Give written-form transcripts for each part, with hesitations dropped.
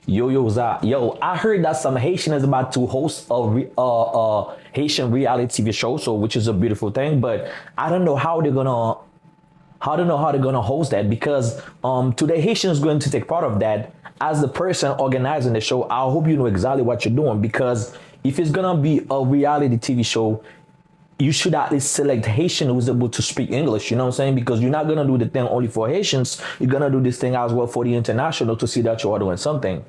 Yo, I heard that some Haitian is about to host Haitian reality TV show, so which is a beautiful thing. But I don't know how they're gonna, I don't know how they're gonna host that because today Haitian is going to take part of that as the person organizing the show. I hope you know exactly what you're doing because if it's gonna be a reality TV show, you should at least select Haitian who's able to speak English, you know what I'm saying? Because you're not gonna do the thing only for Haitians, you're gonna do this thing as well for the international to see that you are doing something.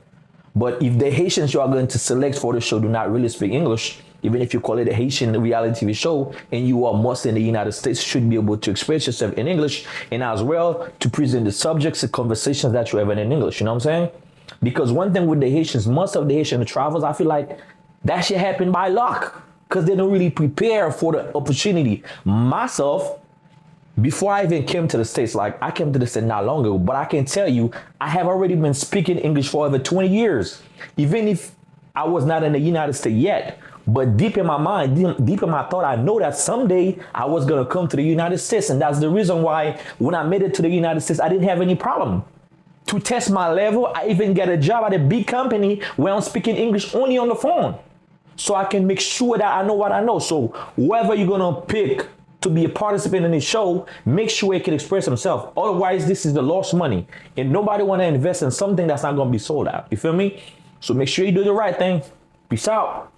But if the Haitians you are going to select for the show do not really speak English, even if you call it a Haitian reality TV show and you are mostly in the United States, should be able to express yourself in English and as well to present the subjects and conversations that you're having in English, you know what I'm saying? Because one thing with the Haitians, most of the Haitian travels, I feel like that shit happened by luck because they don't really prepare for the opportunity. Myself, before I even came to the States, like I came to the States not long ago, but I can tell you, I have already been speaking English for over 20 years. Even if I was not in the United States yet, but deep in my mind, deep in my thought, I know that someday I was gonna come to the United States. And that's the reason why when I made it to the United States, I didn't have any problem. To test my level, I even get a job at a big company where I'm speaking English only on the phone. So I can make sure that I know what I know. So whoever you're gonna pick to be a participant in this show, make sure he can express himself. Otherwise, this is the lost money. And nobody wanna invest in something that's not gonna be sold out. You feel me? So make sure you do the right thing. Peace out.